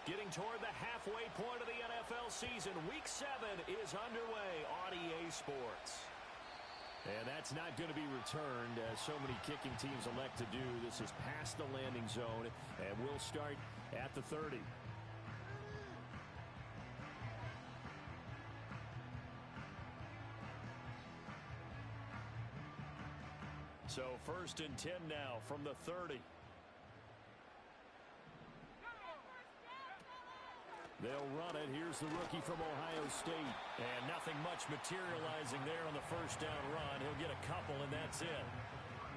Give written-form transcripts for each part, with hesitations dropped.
Getting toward the halfway point of the NFL season. Week 7 is underway on EA Sports. And that's not going to be returned, as so many kicking teams elect to do. This is past the landing zone, and we'll start at the 30. So 1st and 10 now from the 30. They'll run it. Here's the rookie from Ohio State. And nothing much materializing there on the first down run. He'll get a couple, and that's it.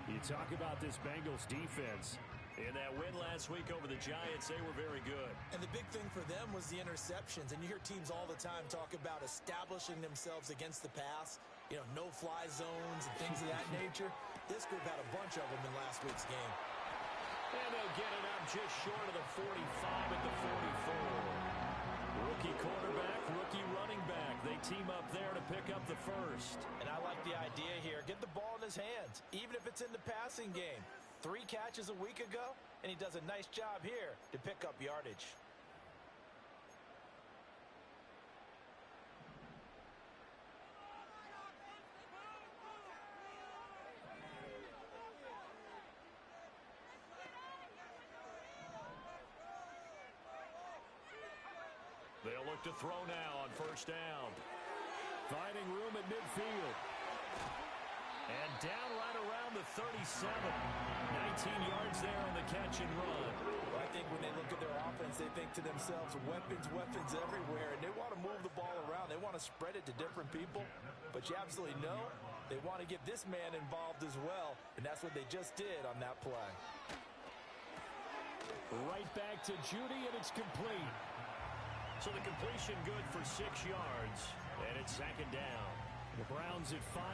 You talk about this Bengals defense. In that win last week over the Giants, they were very good. And the big thing for them was the interceptions. And you hear teams all the time talk about establishing themselves against the pass. You know, no-fly zones and things of that nature. This group had a bunch of them in last week's game. And they'll get it up just short of the 45 at the 44. Rookie quarterback, rookie running back. They team up there to pick up the first. And I like the idea here. Get the ball in his hands, even if it's in the passing game. 3 catches a week ago, and he does a nice job here to pick up yardage. They'll look to throw now on first down. Finding room at midfield. And down right around the 37. 19 yards there on the catch and run. Well, I think when they look at their offense, they think to themselves, weapons, weapons everywhere. And they want to move the ball around. They want to spread it to different people. But you absolutely know they want to get this man involved as well. And that's what they just did on that play. Right back to Judy, and it's complete. So the completion good for 6 yards. And it's 2nd down. The Browns at 500,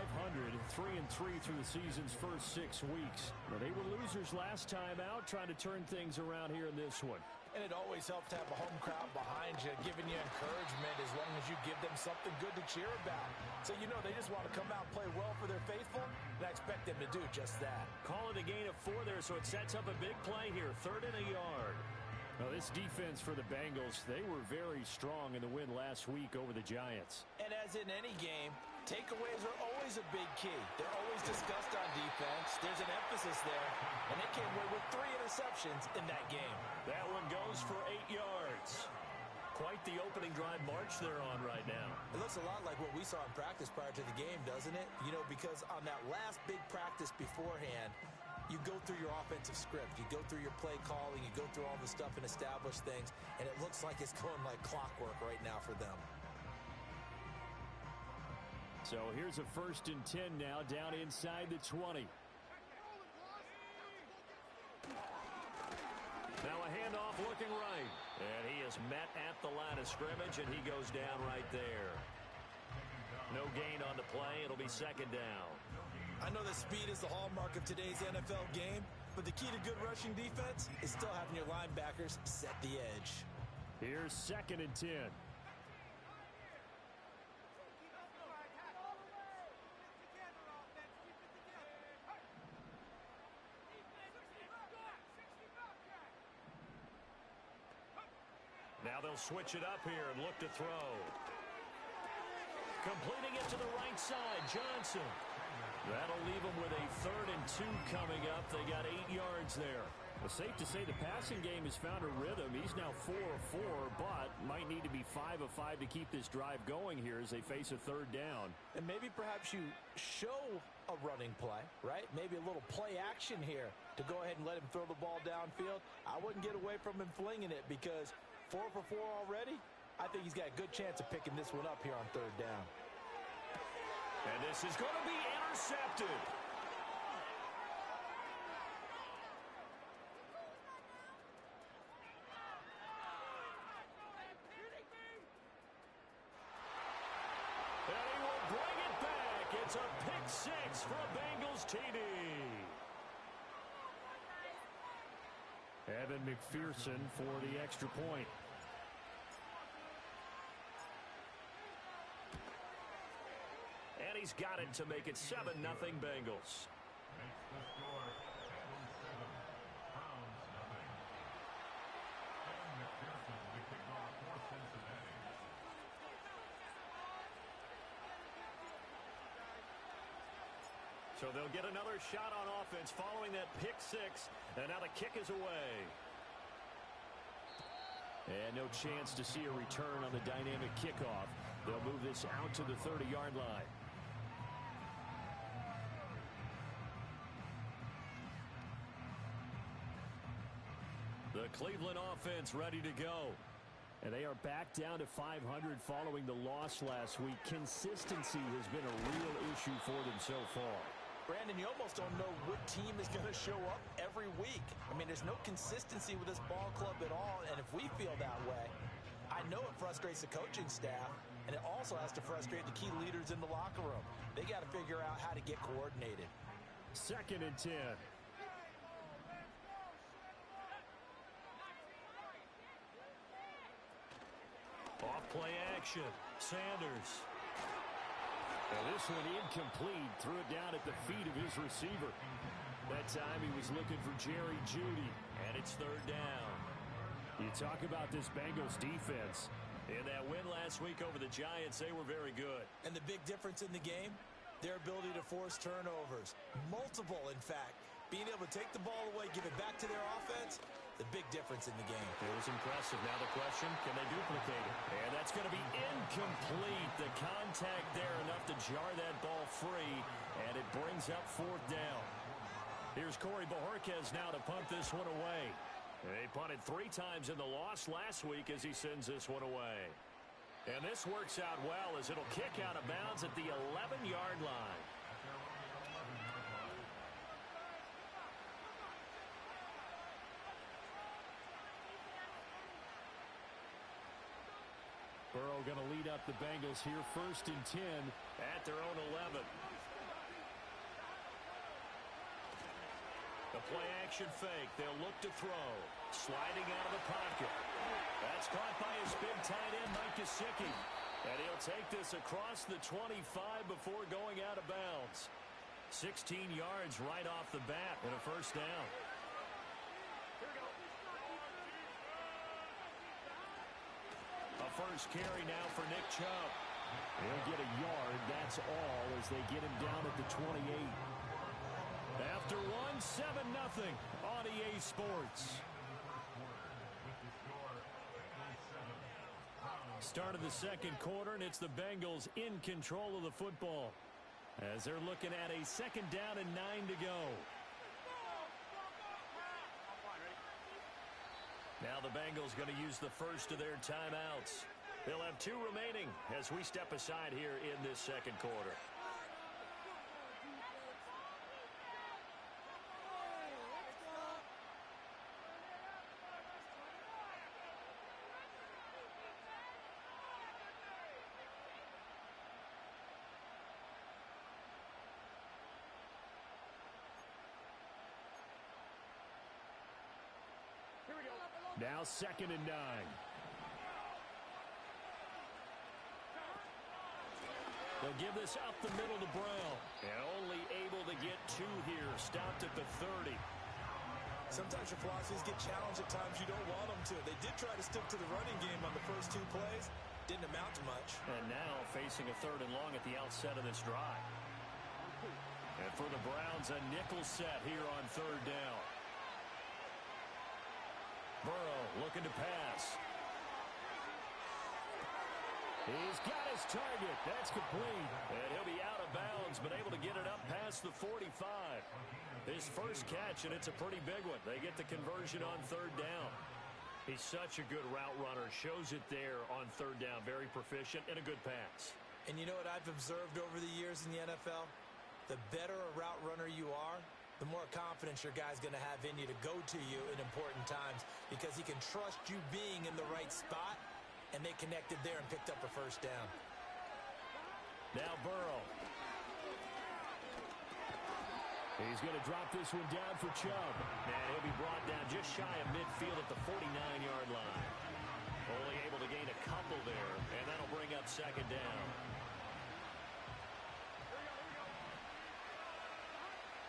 3-3 through the season's first 6 weeks. Well, they were losers last time out, trying to turn things around here in this one. And it always helps to have a home crowd behind you, giving you encouragement as long as you give them something good to cheer about. So you know they just want to come out and play well for their faithful, and I expect them to do just that. Call it a gain of 4 there, so it sets up a big play here, 3rd and a yard. Well, this defense for the Bengals, they were very strong in the win last week over the Giants. And as in any game, takeaways are always a big key. They're always discussed on defense. There's an emphasis there, and they came away with 3 interceptions in that game. That one goes for 8 yards. Quite the opening drive march they're on right now. It looks a lot like what we saw in practice prior to the game, doesn't it? You know, because on that last big practice beforehand, you go through your offensive script. You go through your play calling. You go through all the stuff and establish things. And it looks like it's going like clockwork right now for them. So here's a 1st and 10 now, down inside the 20. Now a handoff looking right. And he is met at the line of scrimmage, and he goes down right there. No gain on the play. It'll be 2nd down. I know that speed is the hallmark of today's NFL game, but the key to good rushing defense is still having your linebackers set the edge. Here's 2nd and 10. Now they'll switch it up here and look to throw. Completing it to the right side, Johnson. That'll leave them with a 3rd and 2 coming up. They got 8 yards there. Well, safe to say the passing game has found a rhythm. He's now 4 of 4, but might need to be 5 of 5 to keep this drive going here as they face a 3rd down. And maybe perhaps you show a running play, right? Maybe a little play action here to go ahead and let him throw the ball downfield. I wouldn't get away from him flinging it because 4 for 4 already. I think he's got a good chance of picking this one up here on 3rd down. And this is going to be intercepted. And he will bring it back. It's a pick 6 for a Bengals TD. Evan McPherson for the extra point. And he's got it to make it 7-0 Bengals. Makes the score 7-7. Browns nothing. Evan McPherson So they'll get another shot on offense following that pick six. And now the kick is away. And no chance to see a return on the dynamic kickoff. They'll move this out to the 30-yard line. The Cleveland offense ready to go. And they are back down to 500 following the loss last week. Consistency has been a real issue for them so far. Brandon, you almost don't know what team is going to show up every week. I mean, there's no consistency with this ball club at all, and if we feel that way, I know it frustrates the coaching staff, and it also has to frustrate the key leaders in the locker room. They got to figure out how to get coordinated. 2nd and 10. Off play action. Sanders. And this one incomplete. Threw it down at the feet of his receiver. That time he was looking for Jerry Jeudy. And it's 3rd down. You talk about this Bengals defense. In that win last week over the Giants, they were very good. And the big difference in the game? Their ability to force turnovers. Multiple, in fact. Being able to take the ball away, give it back to their offense, the big difference in the game. It was impressive. Now the question, can they duplicate it? And that's going to be incomplete. The contact there enough to jar that ball free, and it brings up 4th down. Here's Corey Bojorquez now to punt this one away. They punted 3 times in the loss last week as he sends this one away. And this works out well as it'll kick out of bounds at the 11-yard line. Burrow going to lead up the Bengals here 1st and 10 at their own 11. The play action fake. They'll look to throw. Sliding out of the pocket. That's caught by his big tight end, Mike Gesicki. And he'll take this across the 25 before going out of bounds. 16 yards right off the bat and a 1st down. A first carry now for Nick Chubb. He'll get a yard, that's all, as they get him down at the 28. After 7-0 on EA Sports. Start of the 2nd quarter, and it's the Bengals in control of the football as they're looking at a 2nd down and 9 to go. Now the Bengals going to use the first of their timeouts. They'll have 2 remaining as we step aside here in this 2nd quarter. Now 2nd and 9. They'll give this up the middle to Brown. And only able to get 2 here. Stopped at the 30. Sometimes your philosophies get challenged at times you don't want them to. They did try to stick to the running game on the first 2 plays. Didn't amount to much. And now facing a 3rd and long at the outset of this drive. And for the Browns, a nickel set here on 3rd down. Burrow looking to pass. He's got his target. That's complete. And he'll be out of bounds, but able to get it up past the 45. His first catch, and it's a pretty big one. They get the conversion on 3rd down. He's such a good route runner. Shows it there on 3rd down. Very proficient and a good pass. And you know what I've observed over the years in the NFL? The better a route runner you are, the more confidence your guy's going to have in you to go to you in important times because he can trust you being in the right spot, and they connected there and picked up a 1st down. Now Burrow. He's going to drop this one down for Chubb. And he'll be brought down just shy of midfield at the 49-yard line. Only able to gain a couple there, and that'll bring up 2nd down.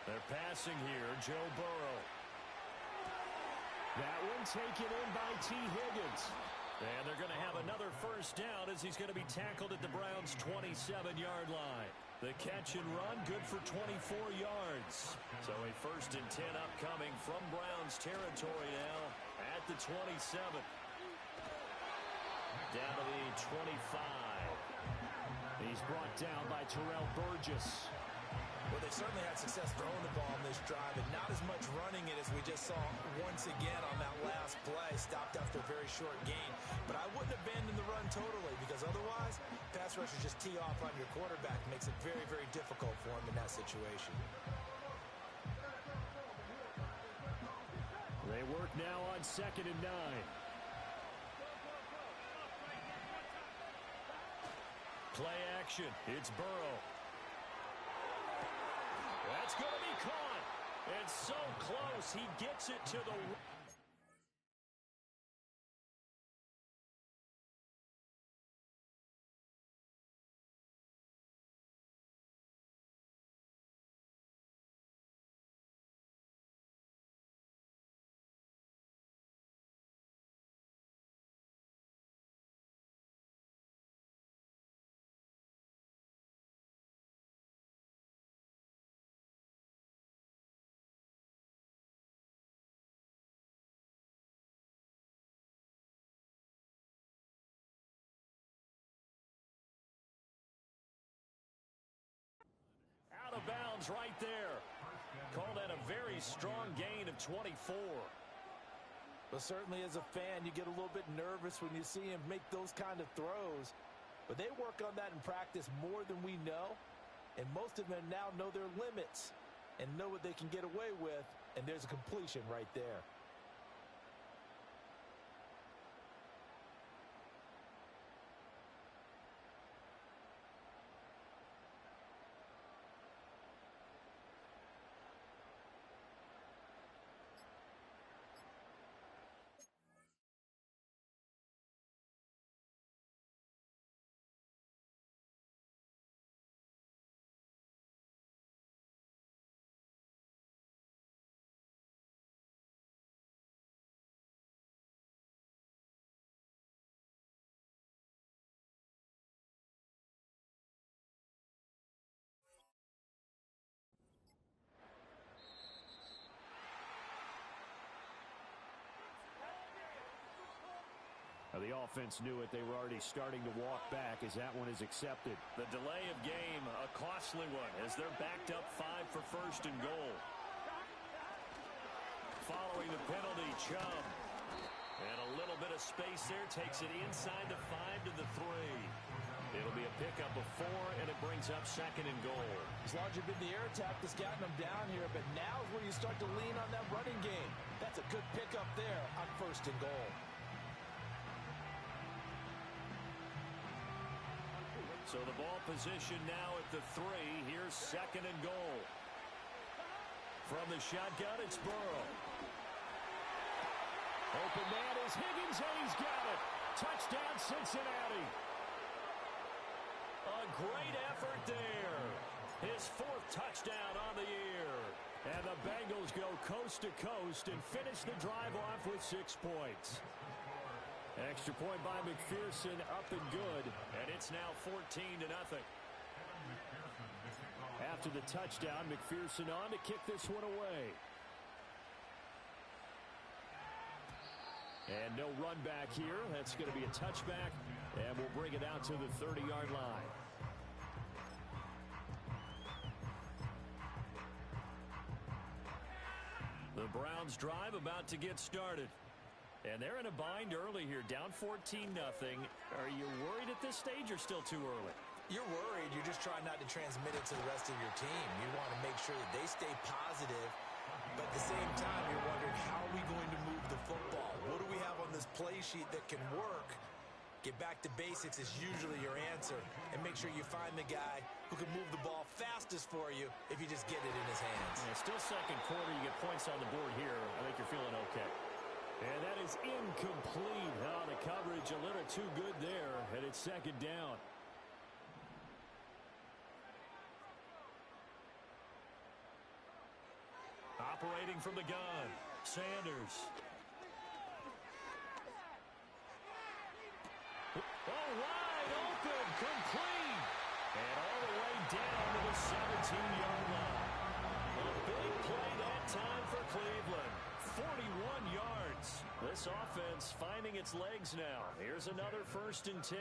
They're passing here, Joe Burrow. That one taken in by T. Higgins. And they're going to have another first down as he's going to be tackled at the Browns' 27-yard line. The catch and run, good for 24 yards. So a 1st and 10 upcoming from Browns territory now at the 27. Down to the 25. He's brought down by Terrell Burgess. Well, they certainly had success throwing the ball in this drive, and not as much running it as we just saw once again on that last play. Stopped after a very short gain. But I wouldn't abandon the run totally, because otherwise, pass rushers just tee off on your quarterback. Makes it very, very difficult for him in that situation. They work now on 2nd and 9. Play action. It's Burrow. That's going to be caught. And so close. He gets it to the... Out of bounds right there. Call that a very strong gain of 24. But certainly as a fan, you get a little bit nervous when you see him make those kind of throws. But they work on that in practice more than we know. And most of them now know their limits and know what they can get away with. And there's a completion right there. The offense knew it. They were already starting to walk back as that one is accepted. The delay of game, a costly one, as they're backed up 5 for 1st and goal. Following the penalty, Chubb. And a little bit of space there. Takes it inside the 5 to the 3. It'll be a pickup of 4, and it brings up 2nd and goal. As large as been the air attack that's gotten them down here, but now is where you start to lean on that running game. That's a good pickup there on 1st and goal. So the ball position now at the 3. Here's 2nd and goal. From the shotgun, it's Burrow. Open man is Higgins, and he's got it. Touchdown, Cincinnati. A great effort there. His 4th touchdown on the year. And the Bengals go coast to coast and finish the drive off with 6 points. Extra point by McPherson, up and good, and it's now 14-0. After the touchdown, McPherson on to kick this one away. And no run back here. That's going to be a touchback, and we'll bring it out to the 30-yard line. The Browns drive about to get started. And they're in a bind early here, down 14-0. Are you worried at this stage or still too early? You're worried. You're just trying not to transmit it to the rest of your team. You want to make sure that they stay positive, but at the same time, you're wondering, how are we going to move the football? What do we have on this play sheet that can work? Get back to basics is usually your answer, and make sure you find the guy who can move the ball fastest for you if you just get it in his hands. Yeah, still 2nd quarter. You get points on the board here. I think you're feeling okay. And that is incomplete. Oh, the coverage a little too good there, and it's 2nd down. Operating from the gun, Sanders. offense finding its legs now. Here's another 1st and 10.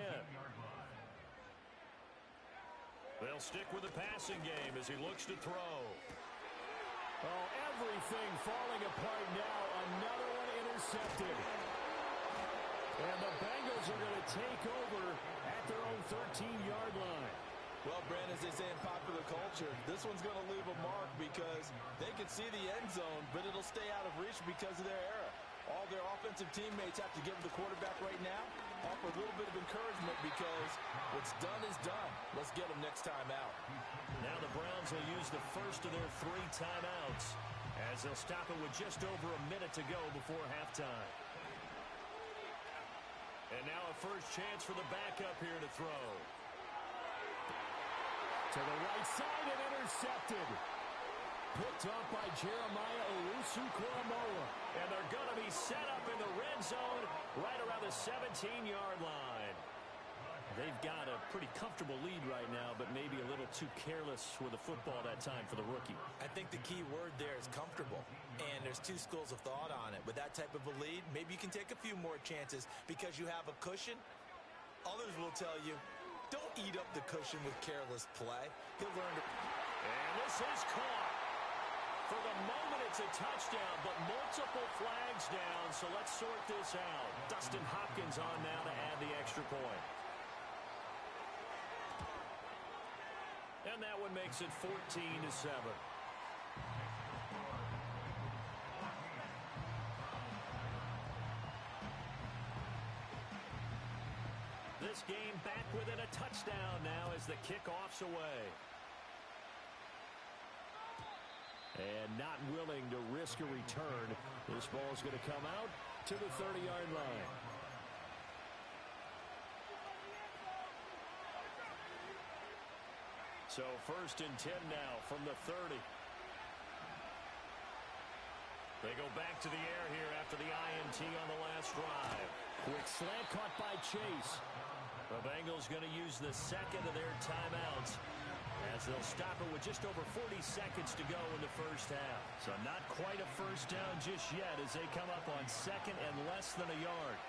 They'll stick with the passing game as he looks to throw. Oh, everything falling apart now. Another one intercepted. And the Bengals are going to take over at their own 13-yard line. Well, Brandon, as they say in popular culture, this one's going to leave a mark because they can see the end zone, but it'll stay out of reach because of their error. All their offensive teammates have to give the quarterback right now, offer a little bit of encouragement because what's done is done. Let's get them next time out. Now the Browns will use the first of their 3 timeouts as they'll stop it with just over a minute to go before halftime. And now a first chance for the backup here to throw. To the right side and intercepted. Picked up by Jeremiah Owusu-Koramoah. And they're going to be set up in the red zone right around the 17-yard line. They've got a pretty comfortable lead right now, but maybe a little too careless with the football that time for the rookie. I think the key word there is comfortable. And there's 2 schools of thought on it. With that type of a lead, maybe you can take a few more chances because you have a cushion. Others will tell you, don't eat up the cushion with careless play. He'll learn to... And this is caught. For the moment, it's a touchdown, but multiple flags down, so let's sort this out. Dustin Hopkins on now to add the extra point. And that one makes it 14-7. This game back within a touchdown now as the kickoff's away. And not willing to risk a return. This ball's going to come out to the 30-yard line. So 1st and 10 now from the 30. They go back to the air here after the INT on the last drive. Quick slant caught by Chase. The Bengals going to use the second of their timeouts as they'll stop it with just over 40 seconds to go in the first half. So not quite a first down just yet as they come up on 2nd and less than a yard.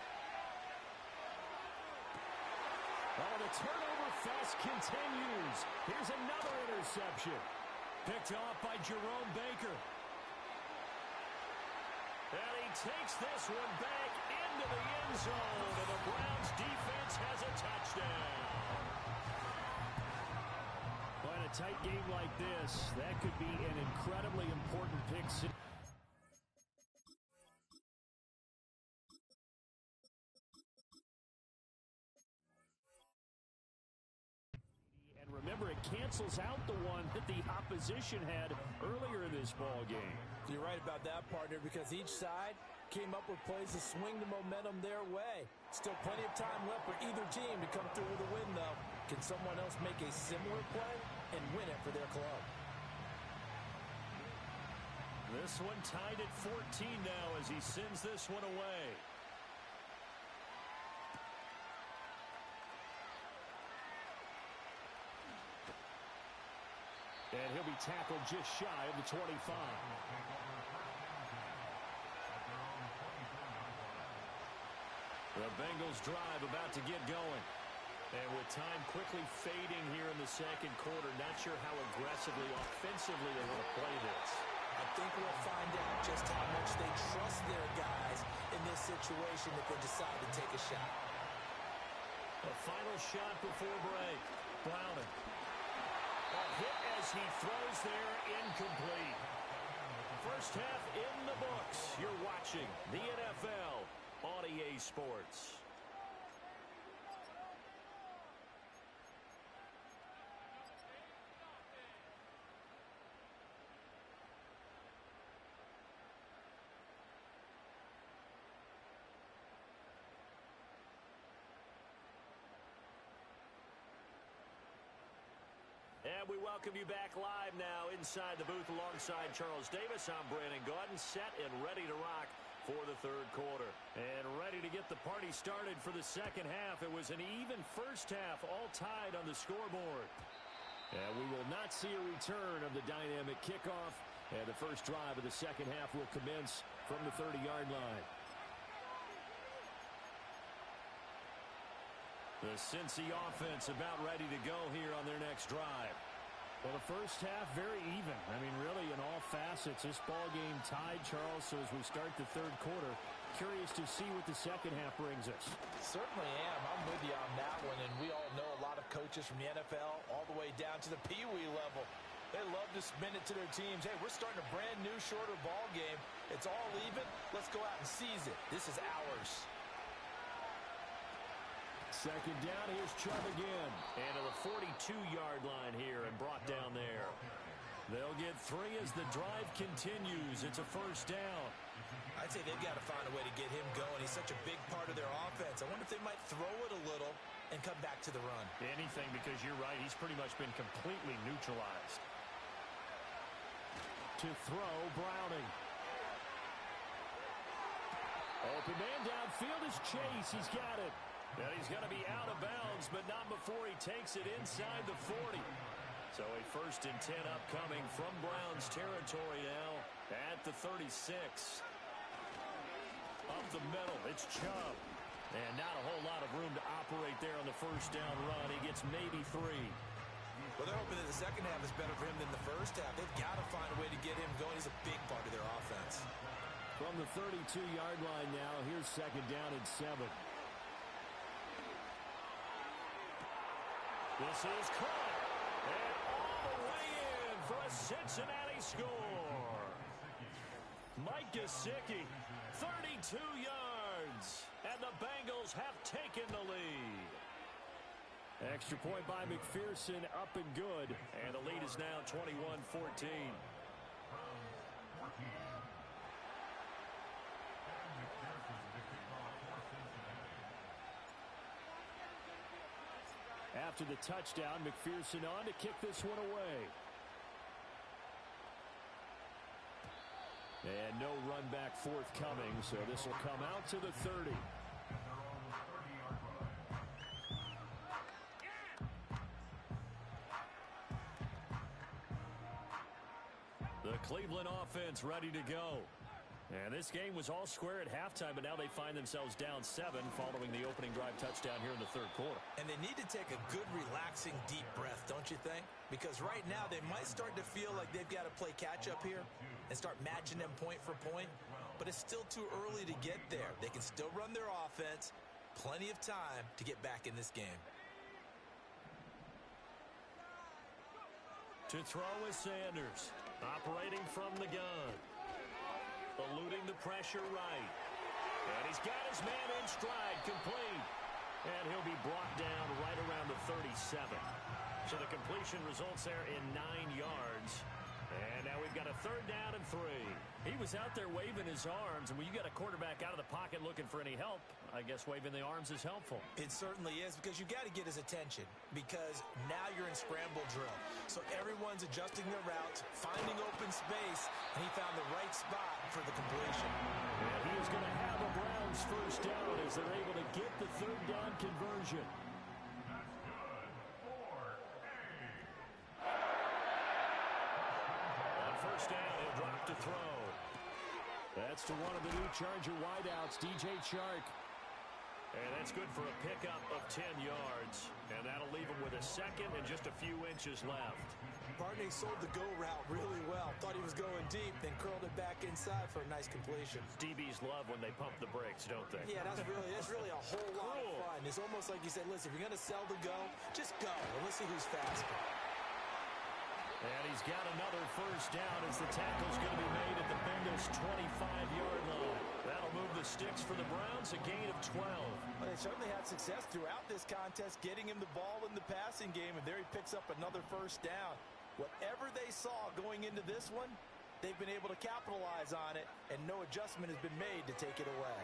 Oh, the turnover fest continues. Here's another interception. Picked off by Jerome Baker. And he takes this one back into the end zone, and the Browns defense has a touchdown. Well, in a tight game like this, that could be an incredibly important pick. And remember, it cancels out the one that the opposition had earlier in this ball game. You're right about that, partner, because each side came up with plays to swing the momentum their way. Still plenty of time left for either team to come through with a win, though. Can someone else make a similar play and win it for their club? This one tied at 14 now as he sends this one away. And he'll be tackled just shy of the 25. The Bengals drive about to get going. And with time quickly fading here in the second quarter, not sure how aggressively, offensively they want to play this. I think we'll find out just how much they trust their guys in this situation if they decide to take a shot. A final shot before break. Browning. A hit as he throws there, incomplete. First half in the books. You're watching the NFL on EA Sports. And we welcome you back live now inside the booth alongside Charles Davis. I'm Brandon Gaudin, set and ready to rock for the third quarter. And ready to get the party started for the second half. It was an even first half, all tied on the scoreboard. And we will not see a return of the dynamic kickoff. And the first drive of the second half will commence from the 30-yard line. The Cincy offense about ready to go here on their next drive. Well, the first half, very even. I mean, really, in all facets, this ball game tied, Charles. So as we start the third quarter, curious to see what the second half brings us. Certainly am. I'm with you on that one. And we all know a lot of coaches from the NFL all the way down to the Pee Wee level. They love to spin it to their teams. Hey, we're starting a brand new, shorter ball game. It's all even. Let's go out and seize it. This is ours. Second down, here's Chubb again. And to the 42-yard line here and brought down there. They'll get 3 as the drive continues. It's a first down. I'd say they've got to find a way to get him going. He's such a big part of their offense. I wonder if they might throw it a little and come back to the run. Anything, because you're right. He's pretty much been completely neutralized. To throw, Browning. Open man downfield is Chase. He's got it. And he's going to be out of bounds, but not before he takes it inside the 40. So a 1st and 10 upcoming from Browns territory now at the 36. Up the middle, it's Chubb. And not a whole lot of room to operate there on the first down run. He gets maybe 3. Well, they're hoping that the second half is better for him than the first half. They've got to find a way to get him going. He's a big part of their offense. From the 32-yard line now, here's second down and 7. This is caught, and all the way in for a Cincinnati score. Mike Gesicki, 32 yards, and the Bengals have taken the lead. Extra point by McPherson, up and good, and the lead is now 21-14. After the touchdown, McPherson on to kick this one away. And no run back forthcoming, so this will come out to the 30. The Cleveland offense ready to go. And this game was all square at halftime, but now they find themselves down 7 following the opening drive touchdown here in the third quarter. And they need to take a good, relaxing, deep breath, don't you think? Because right now they might start to feel like they've got to play catch-up here and start matching them point for point. But it's still too early to get there. They can still run their offense. Plenty of time to get back in this game. To throw is Sanders, operating from the gun. Eluding the pressure right. And he's got his man in stride, complete. And he'll be brought down right around the 37. So the completion results there in 9 yards. And now we've got a 3rd down and 3. He was out there waving his arms, and when you got a quarterback out of the pocket looking for any help, I guess waving the arms is helpful. It certainly is, because you got to get his attention, because now you're in scramble drill. So everyone's adjusting their routes, finding open space, and he found the right spot for the completion. And he is going to have a Browns first down as they're able to get the 3rd down conversion. On first down, he'll drop to throw. That's to one of the new Charger wideouts, DJ Chark. And that's good for a pickup of 10 yards. And that'll leave him with a 2nd and just a few inches left. Barney sold the go route really well. Thought he was going deep, then curled it back inside for a nice completion. DBs love when they pump the brakes, don't they? Yeah, that's really a whole lot of fun. It's almost like you said, listen, if you're going to sell the go, just go. And let's see who's faster. And he's got another first down as the tackle's going to be made at the Bengals' 25-yard line. That'll move the sticks for the Browns, a gain of 12. Well, they certainly had success throughout this contest, getting him the ball in the passing game, and there he picks up another first down. Whatever they saw going into this one, they've been able to capitalize on it, and no adjustment has been made to take it away.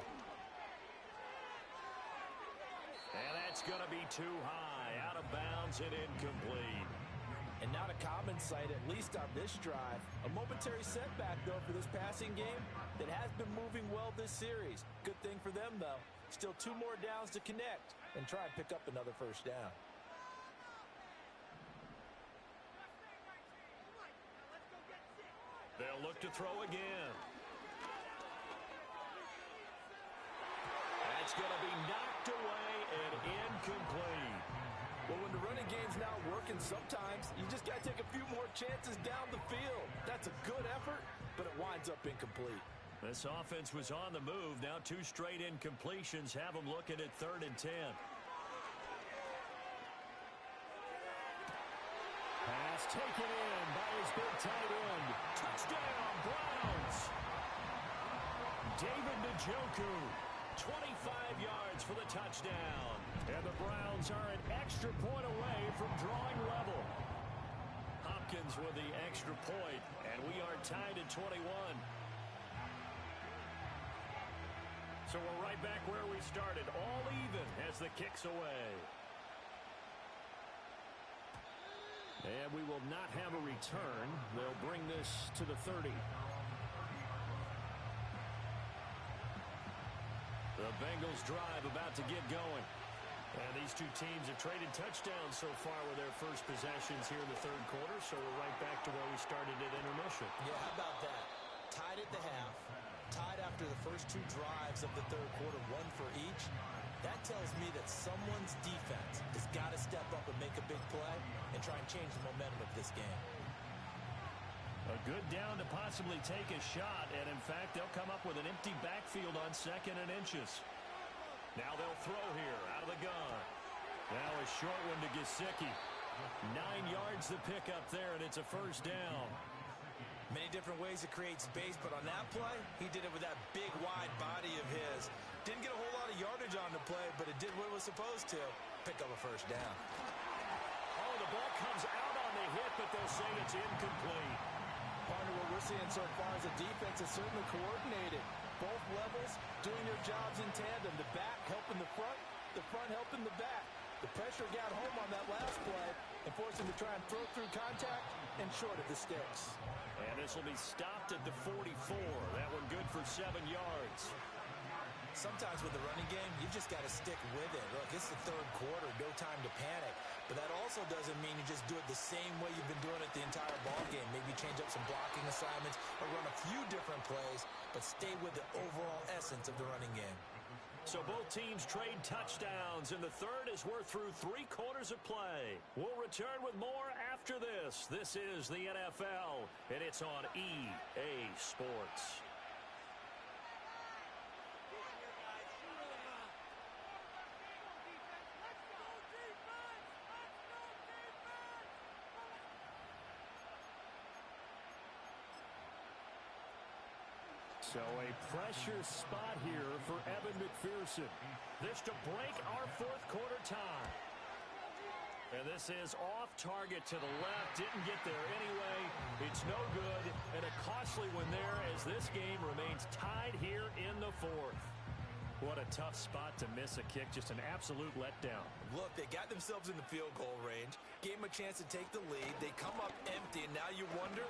And that's going to be too high, out of bounds and incomplete. And not a common sight, at least on this drive. A momentary setback, though, for this passing game that has been moving well this series. Good thing for them, though. Still 2 more downs to connect and try and pick up another first down. They'll look to throw again. It's going to be knocked away and incomplete. Well, when the running game's not working, sometimes you just got to take a few more chances down the field. That's a good effort, but it winds up incomplete. This offense was on the move. Now 2 straight incompletions have them looking at 3rd and 10. Pass taken in by his big tight end. Touchdown, Browns. David Njoku, 25 yards for the touchdown. And the Browns are an extra point away from drawing level. Hopkins with the extra point, and we are tied at 21. So we're right back where we started, all even as the kick's away. And we will not have a return. They'll bring this to the 30. The Bengals drive about to get going. And these two teams have traded touchdowns so far with their first possessions here in the 3rd quarter, so we're right back to where we started at intermission. Yeah, how about that? Tied at the half, tied after the first 2 drives of the 3rd quarter, 1 for each. That tells me that someone's defense has got to step up and make a big play and try and change the momentum of this game. A good down to possibly take a shot, and in fact, they'll come up with an empty backfield on 2nd and inches. Now they'll throw here out of the gun. Now a short one to Gesicki. 9 yards to pick up there, and it's a first down. Many different ways to create space, but on that play, he did it with that big, wide body of his. Didn't get a whole lot of yardage on the play, but it did what it was supposed to. Pick up a first down. Oh, the ball comes out on the hit, but they'll say it's incomplete. Partner, what we're seeing so far is the defense is certainly coordinated. Both levels doing their jobs in tandem. The back helping the front helping the back. The pressure got home on that last play and forced him to try and throw through contact and short of the sticks. And this will be stopped at the 44. That one good for 7 yards. Sometimes with the running game, you just got to stick with it. Look, it's the 3rd quarter, no time to panic. But that also doesn't mean you just do it the same way you've been doing it the entire ball game. Maybe change up some blocking assignments or run a few different plays, but stay with the overall essence of the running game. So both teams trade touchdowns, and the 3rd as we're through 3 quarters of play. We'll return with more after this. This is the NFL, and it's on EA Sports. So a pressure spot here for Evan McPherson. This to break our 4th quarter tie. And this is off target to the left. Didn't get there anyway. It's no good. And a costly one there as this game remains tied here in the 4th. What a tough spot to miss a kick. Just an absolute letdown. Look, they got themselves in the field goal range. Gave them a chance to take the lead. They come up empty, and now you wonder,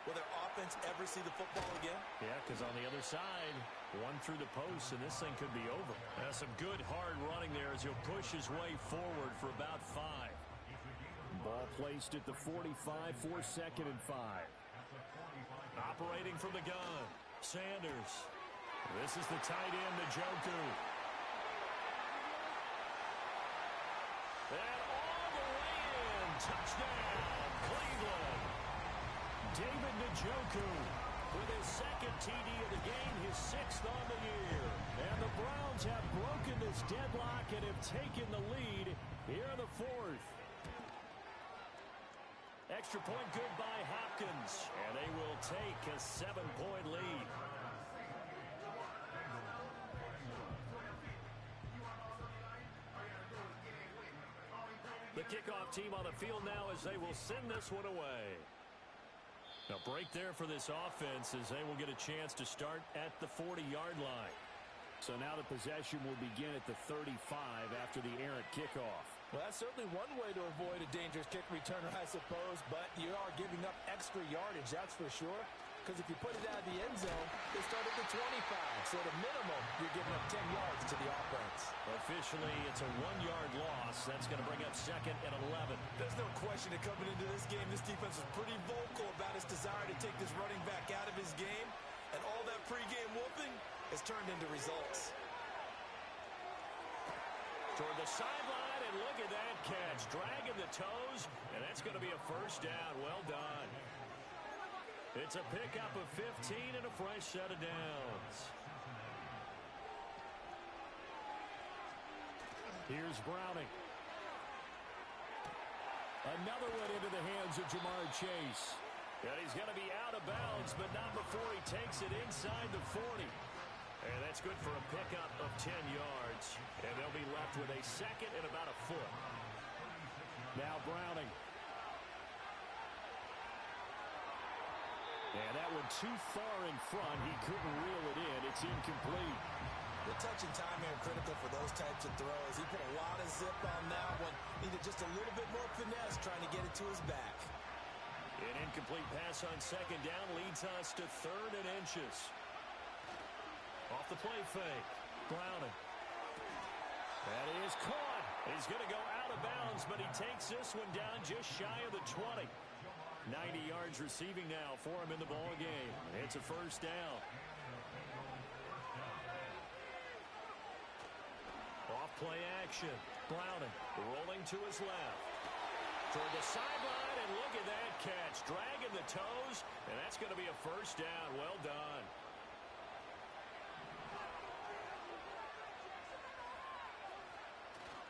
will their offense ever see the football again? Yeah, because on the other side, one through the post, and this thing could be over. Some good, hard running there as he'll push his way forward for about 5. Ball placed at the 45 for 2nd and 5. Operating from the gun, Sanders. This is the tight end, Njoku. And all the way in. Touchdown, Cleveland. David Njoku with his 2nd TD of the game, his 6th on the year. And the Browns have broken this deadlock and have taken the lead here in the 4th. Extra point good by Hopkins, and they will take a 7-point lead. The kickoff team on the field now as they will send this one away. A break there for this offense as they will get a chance to start at the 40-yard line. So now the possession will begin at the 35 after the errant kickoff. Well, that's certainly one way to avoid a dangerous kick returner, I suppose, but you are giving up extra yardage, that's for sure. Because if you put it out of the end zone, they start at the 25. So at a minimum, you're giving up 10 yards to the offense. Officially, it's a 1-yard loss. That's going to bring up 2nd and 11. There's no question that coming into this game, this defense was pretty vocal about its desire to take this running back out of his game. And all that pregame whooping has turned into results. toward the sideline, and look at that catch. Dragging the toes, and that's going to be a first down. Well done. It's a pickup of 15 and a fresh set of downs. Here's Browning. Another one into the hands of Jamar Chase. And he's going to be out of bounds, but not before he takes it inside the 40. And that's good for a pickup of 10 yards. And they'll be left with a second and about a foot. Now Browning. And that one too far in front. He couldn't reel it in. It's incomplete. The touch and time here critical for those types of throws. He put a lot of zip on that one. Needed just a little bit more finesse trying to get it to his back. An incomplete pass on second down leads us to 3rd and inches. Off the play fake. Browning. That is caught. He's going to go out of bounds, but he takes this one down just shy of the 20. 90 yards receiving now for him in the ball game. It's a first down. Off play action. Browning rolling to his left. Toward the sideline, and look at that catch. Dragging the toes, and that's going to be a first down. Well done.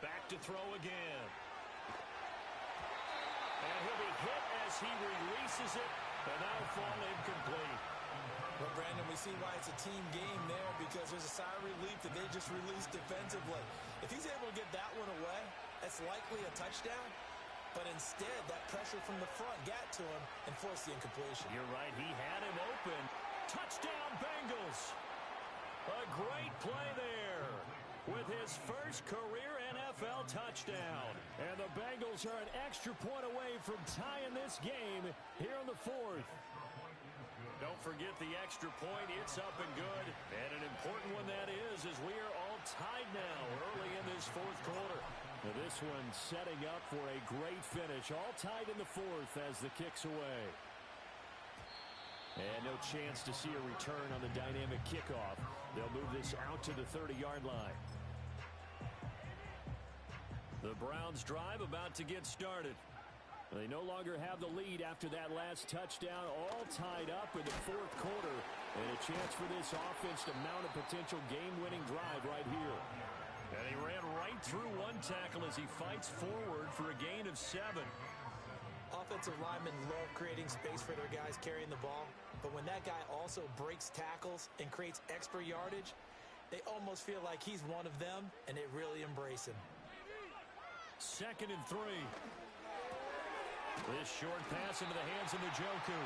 Back to throw again. And he'll be hit as he releases it, and that'll fall incomplete. Well, Brandon, we see why it's a team game there, because there's a sigh of relief that they just released defensively. If he's able to get that one away, that's likely a touchdown. But instead, that pressure from the front got to him and forced the incompletion. You're right. He had him open. Touchdown, Bengals. A great play there with his first career NFL touchdown. And the Bengals are an extra point away from tying this game here in the 4th. Don't forget the extra point. It's up and good. And an important one that is, as we are all tied now early in this 4th quarter. Now this one setting up for a great finish. All tied in the 4th as the kick's away. And no chance to see a return on the dynamic kickoff. They'll move this out to the 30-yard line. The Browns drive about to get started. They no longer have the lead after that last touchdown, all tied up in the 4th quarter. And a chance for this offense to mount a potential game-winning drive right here. And he ran right through one tackle as he fights forward for a gain of 7. Offensive linemen love creating space for their guys carrying the ball. But when that guy also breaks tackles and creates extra yardage, they almost feel like he's one of them, and they really embrace him. 2nd and 3. This short pass into the hands of Njoku.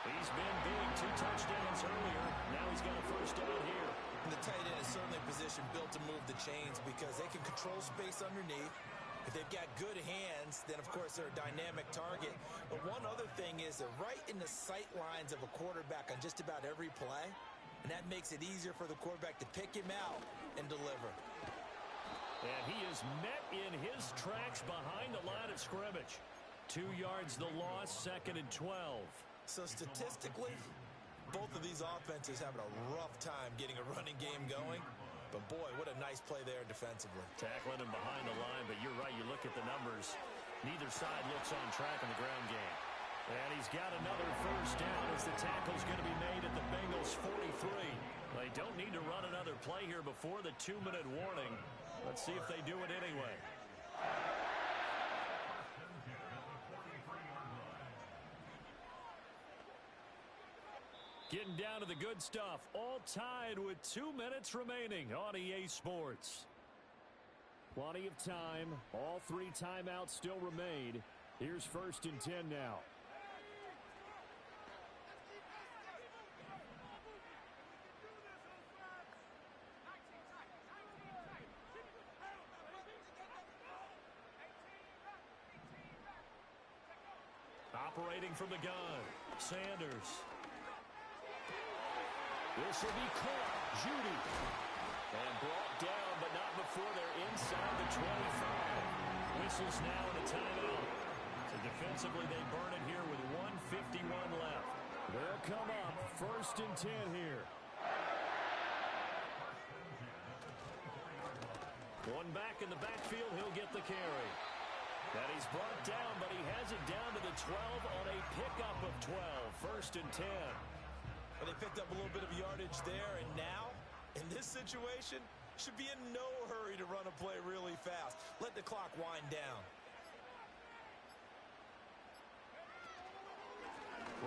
He's been big, 2 touchdowns earlier. Now he's got a first down here. And the tight end is certainly a position built to move the chains because they can control space underneath. If they've got good hands, then of course they're a dynamic target. But one other thing is they're right in the sight lines of a quarterback on just about every play. And that makes it easier for the quarterback to pick him out and deliver. And he is met in his tracks behind the line of scrimmage. 2 yards the loss, 2nd and 12. So statistically, both of these offenses having a rough time getting a running game going. But boy, what a nice play there defensively. Tackling him behind the line, but you're right, you look at the numbers. Neither side looks on track in the ground game. And he's got another first down as the tackle's going to be made at the Bengals 43. They don't need to run another play here before the 2-minute warning. Let's see if they do it anyway. Getting down to the good stuff. All tied with 2 minutes remaining on EA Sports. Plenty of time. All 3 timeouts still remain. Here's 1st and 10 now. Operating from the gun, Sanders. This will be caught. Judy. And brought down, but not before they're inside the 25. Whistles now in a timeout. So defensively, they burn it here with 1:51 left. They'll come up 1st and 10 here. One back in the backfield, he'll get the carry. And he's brought down, but he has it down to the 12 on a pickup of 12. First and 10. Well, they picked up a little bit of yardage there, and now, in this situation, should be in no hurry to run a play really fast. Let the clock wind down.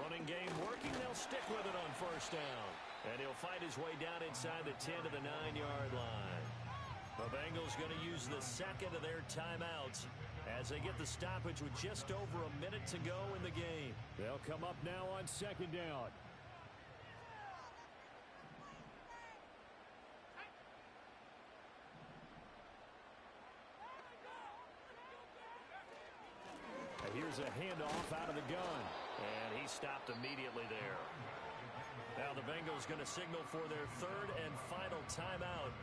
Running game working. They'll stick with it on first down. And he'll fight his way down inside the 10 to the 9-yard line. The Bengals going to use the second of their timeouts as they get the stoppage with just over a minute to go in the game. They'll come up now on second down. Here's a handoff out of the gun. And he stopped immediately there. Now the Bengals going to signal for their third and final timeout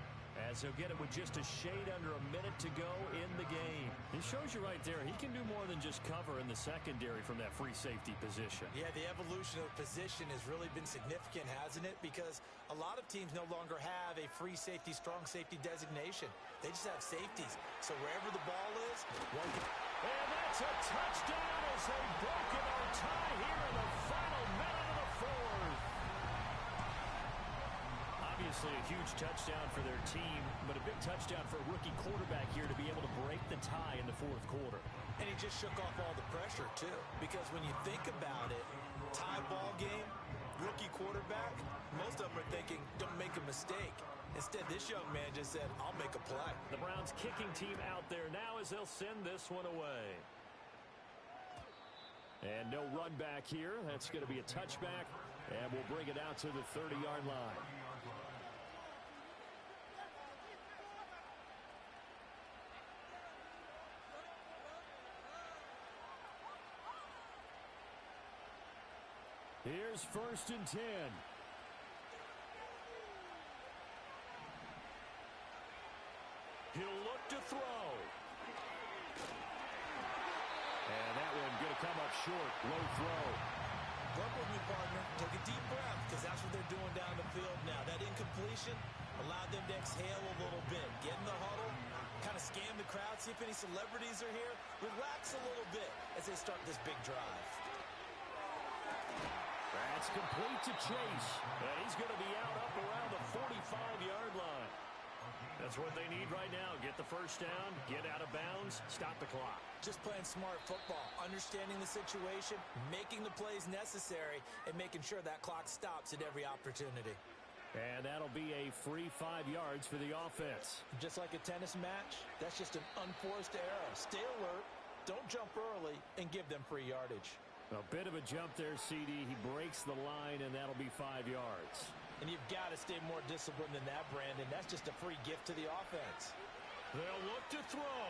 as they'll get it with just a shade under a minute to go in the game. It shows you right there, he can do more than just cover in the secondary from that free safety position. Yeah, the evolution of position has really been significant, hasn't it? Because a lot of teams no longer have a free safety, strong safety designation. They just have safeties. So wherever the ball is, one can... And that's a touchdown as they've broken our tie here in the final minute of the fourth. Obviously a huge touchdown for their team, but a big touchdown for a rookie quarterback here to be able to break the tie in the fourth quarter. And he just shook off all the pressure, too. Because when you think about it, tie ball game, rookie quarterback, most of them are thinking, don't make a mistake. Instead, this young man just said, I'll make a play. The Browns kicking team out there now as they'll send this one away. And no run back here. That's going to be a touchback, and we'll bring it out to the 30-yard line. Here's first and 10. He'll look to throw. And that one going to come up short. Low throw. Work with me, partner. Take a deep breath, because that's what they're doing down the field now. That incompletion allowed them to exhale a little bit. Get in the huddle, kind of scan the crowd, see if any celebrities are here. Relax a little bit as they start this big drive. That's complete to Chase. And he's going to be out up around the 45-yard line. That's what they need right now. Get the first down, get out of bounds, stop the clock. Just playing smart football, understanding the situation, making the plays necessary, and making sure that clock stops at every opportunity. And that'll be a free 5 yards for the offense. Just like a tennis match, that's just an unforced error. Stay alert, don't jump early, and give them free yardage. A bit of a jump there, CD. He breaks the line, and that'll be 5 yards. And you've got to stay more disciplined than that, Brandon. That's just a free gift to the offense. They'll look to throw.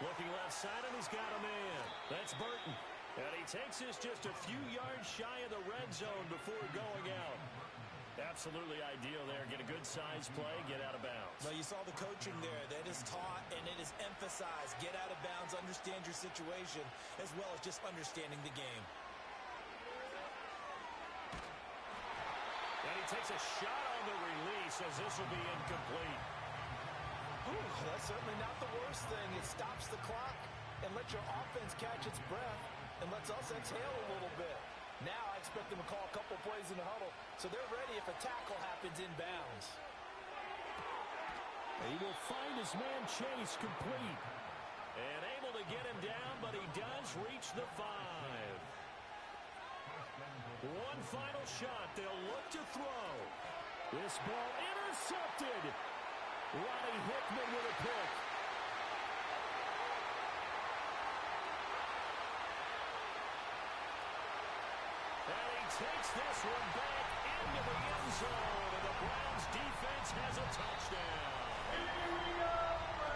Looking left side, and he's got a man. That's Burton. And he takes this just a few yards shy of the red zone before going out. Absolutely ideal there. Get a good size play, get out of bounds. Well, you saw the coaching there. That is taught and it is emphasized. Get out of bounds, understand your situation, as well as just understanding the game. And he takes a shot on the release as this will be incomplete. Ooh, that's certainly not the worst thing. It stops the clock and lets your offense catch its breath and lets us exhale a little bit. Now I expect them to call a couple plays in the huddle, so they're ready if a tackle happens inbounds. He will find his man Chase complete. And able to get him down, but he does reach the 5. One final shot. They'll look to throw. This ball intercepted. Ronnie Hickman with a pick. And he takes this one back into the end zone. And the Browns defense has a touchdown.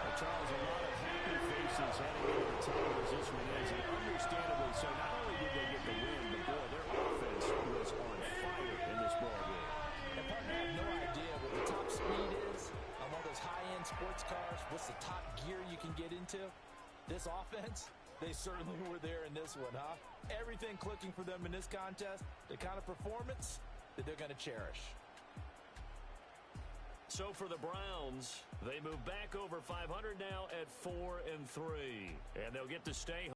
Well, Charles, a lot of happy faces heading into the time as this one is. And understandably so. Not only did they get the win, but boy, their offense was on fire in this ball game. And partner, I have no idea what the top speed is on one of those high-end sports cars. What's the top gear you can get into? This offense, they certainly were there in this one, huh? Everything clicking for them in this contest, the kind of performance that they're going to cherish. So for the Browns, they move back over 500 now at 4-3. And they'll get to stay